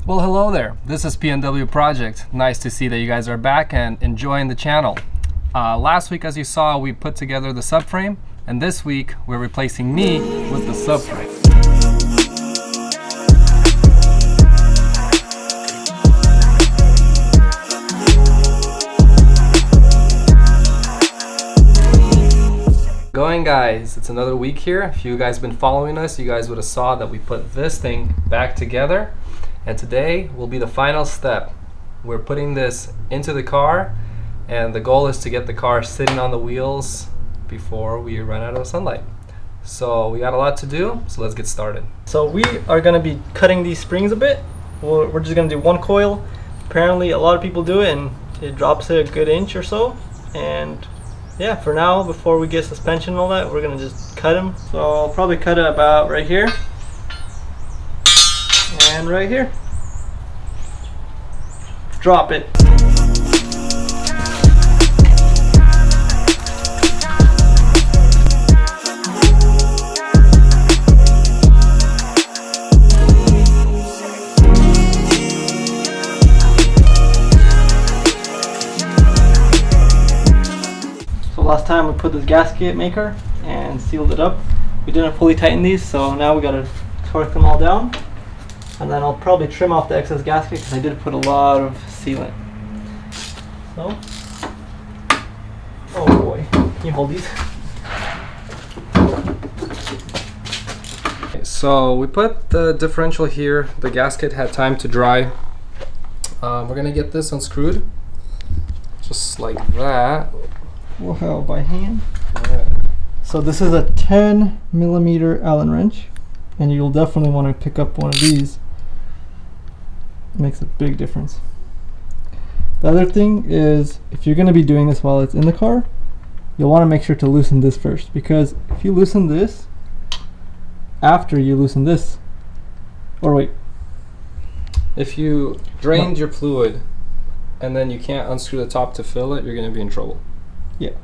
Well, hello there. This is PNW Project. Nice to see that you guys are back and enjoying the channel. Last week, as you saw, we put together the subframe, and this week we're replacing me with the subframe. Going guys, it's another week here. If you guys have been following us, you guys would have saw that we put this thing back together, and today will be the final step. We're putting this into the car, and the goal is to get the car sitting on the wheels before we run out of sunlight. So we got a lot to do, so let's get started. So we are going to be cutting these springs a bit. We're just going to do one coil. Apparently a lot of people do it and it drops it a good inch or so, and yeah, for now, before we get suspension and all that, we're gonna just cut them. So I'll probably cut it about right here and right here. Drop it. Last time we put this gasket maker and sealed it up. We didn't fully tighten these, so now we gotta torque them all down. And then I'll probably trim off the excess gasket because I did put a lot of sealant. So, oh boy, can you hold these? Okay, so we put the differential here. The gasket had time to dry. We're gonna get this unscrewed, just like that. Wow, by hand. Yeah. So this is a 10mm Allen wrench, and you'll definitely want to pick up one of these. It makes a big difference. The other thing is, if you're going to be doing this while it's in the car, you'll want to make sure to loosen this first, because if you loosen this after you loosen this, or wait, If you drained your fluid and then you can't unscrew the top to fill it, you're gonna be in trouble. yeah.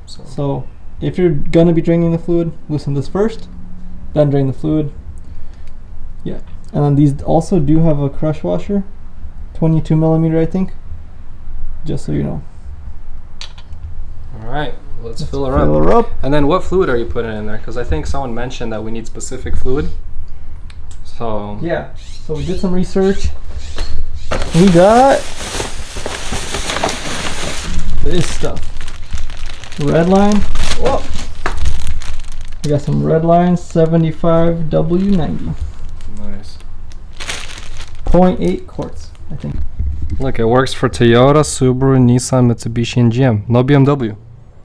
So If you're gonna be draining the fluid, loosen this first, then drain the fluid. Yeah, and then these also do have a crush washer, 22mm I think, just so you know. all right, let's fill her up. And then what fluid are you putting in there? Because I think someone mentioned that we need specific fluid. So Yeah, so we did some research. We got this stuff. Red line. Whoa. We got some red line 75W90. nice. 0.8 quarts, I think. Look, it works for Toyota, Subaru, Nissan, Mitsubishi, and GM. No BMW.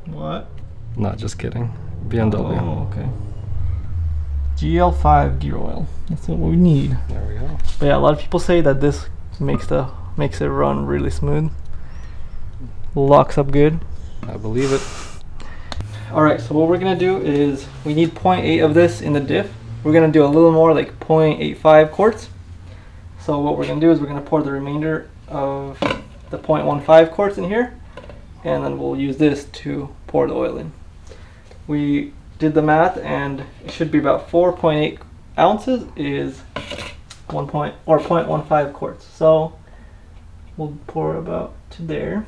What? Not just kidding. BMW. Oh, okay. GL5 gear oil. That's what we need. There we go. But yeah, a lot of people say that this makes it run really smooth. Locks up good. I believe it. Alright, so what we're gonna do is we need 0.8 of this in the diff. We're gonna do a little more, like 0.85 quarts. So what we're gonna do is we're gonna pour the remainder of the 0.15 quarts in here, and then we'll use this to pour the oil in. We did the math, and it should be about 4.8 ounces is 0.15 quarts. So we'll pour about to there.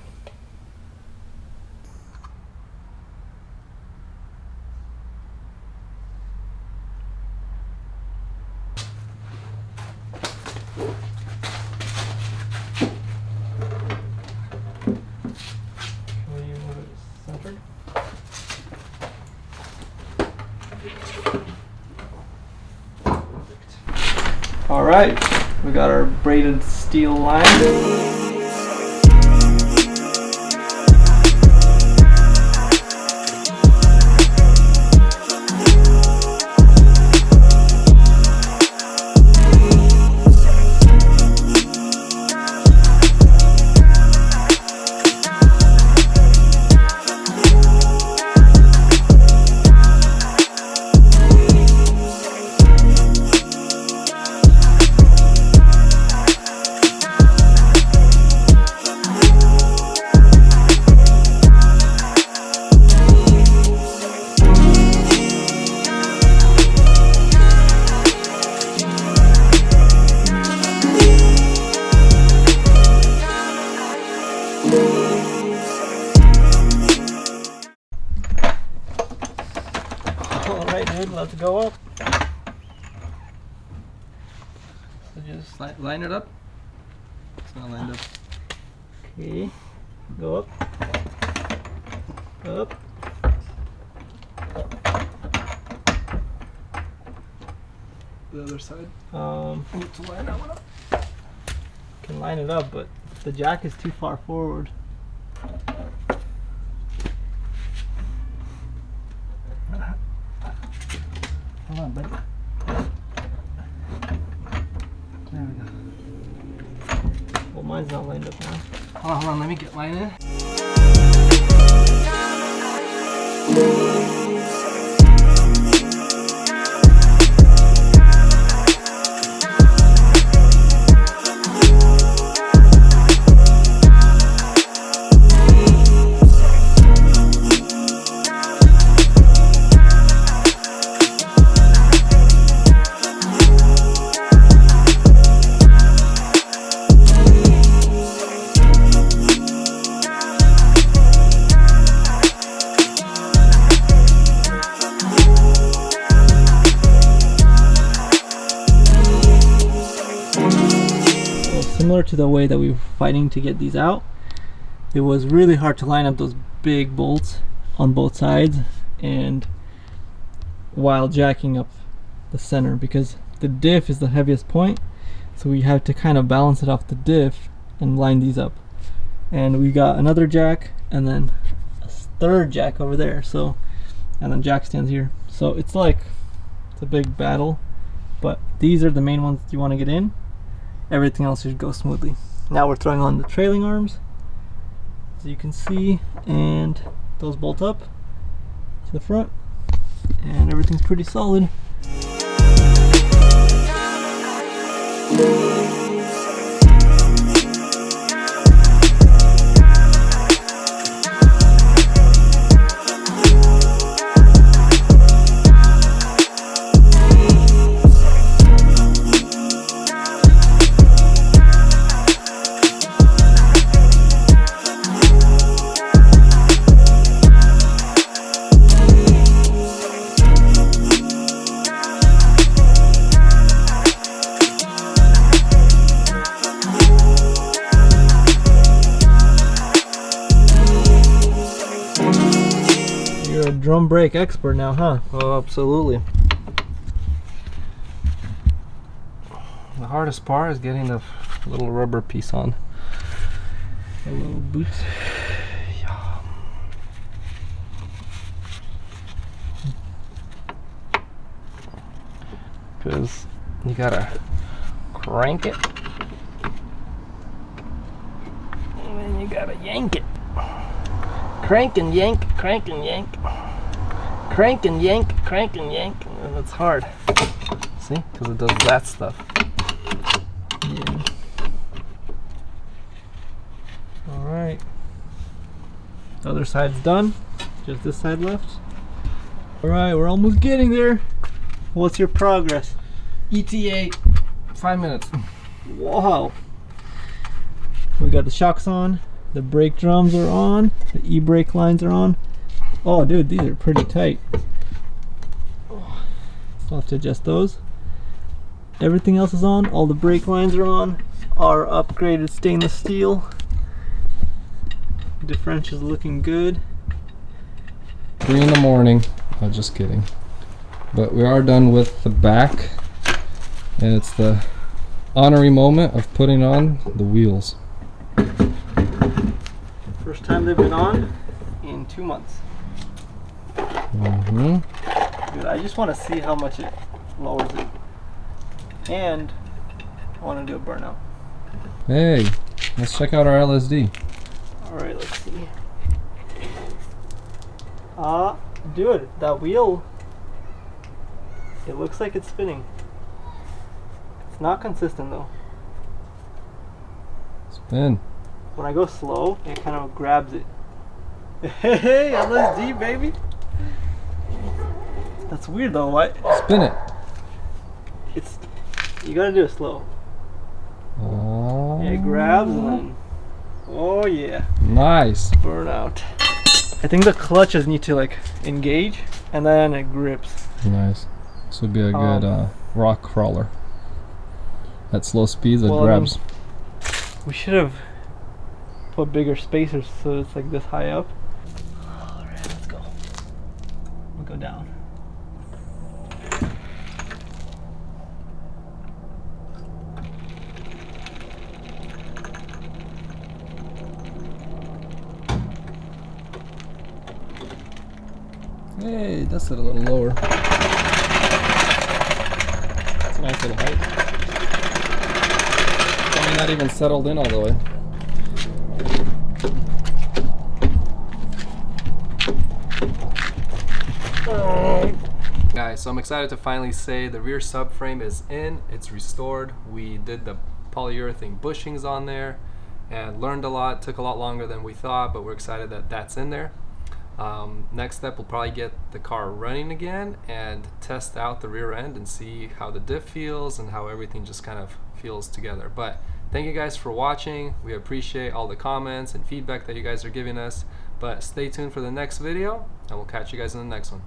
Alright, we got our braided steel line. go up. So just line it up. It's not lined up. Okay, go up. Up. The other side. Need to line that one up. Can line it up, but the jack is too far forward. Hold on, buddy. There we go. Well, mine's not lined up now. Hold on, let me get mine in. Similar to the way that we were fighting to get these out, it was really hard to line up those big bolts on both sides and while jacking up the center, because the diff is the heaviest point, so we have to kind of balance it off the diff and line these up. And we got another jack and then a third jack over there, so, and then jack stands here, so it's like it's a big battle, but these are the main ones that you want to get in. Everything else should go smoothly. Now we're throwing on the trailing arms, as you can see, and those bolt up to the front, and everything's pretty solid. You're a drum brake expert now, huh? Oh, absolutely. The hardest part is getting the little rubber piece on. The little boots. Yeah. Because you gotta crank it, and then you gotta yank it. Crank and yank, crank and yank. Crank and yank, crank and yank. And it's hard. See? Because it does that stuff. Yeah. Alright. The other side's done. Just this side left. Alright, we're almost getting there. What's your progress? ETA 5 minutes. Wow. We got the shocks on. The brake drums are on. The e-brake lines are on. Oh, dude, these are pretty tight. I'll have to adjust those. Everything else is on. All the brake lines are on. Our upgraded stainless steel. Differential's looking good. 3 in the morning. Oh, just kidding. But we are done with the back, and it's the honorary moment of putting on the wheels. First time they've been on in 2 months. Mm-hmm. Dude, I just want to see how much it lowers it. And I want to do a burnout. Hey, let's check out our LSD. Alright, let's see. Dude, that wheel, it looks like it's spinning. It's not consistent though. Spin. When I go slow, it kind of grabs it. Hey, LSD, baby! That's weird though, what? Spin it. It's, you gotta do it slow. It grabs and then, oh yeah. Nice. Burnout. I think the clutches need to like engage and then it grips. Nice. This would be a good rock crawler. At slow speeds, it well, grabs. We should have put bigger spacers so it's like this high up. Alright, let's go. We'll go down. Hey, that's it a little lower. That's a nice little height. Probably not even settled in all the way. Guys, so I'm excited to finally say the rear subframe is in, it's restored. We did the polyurethane bushings on there and learned a lot. Took a lot longer than we thought, but we're excited that that's in there. Next step, we'll probably get the car running again and test out the rear end and see how the diff feels and how everything just kind of feels together. But thank you guys for watching. We appreciate all the comments and feedback that you guys are giving us. But stay tuned for the next video, and we'll catch you guys in the next one.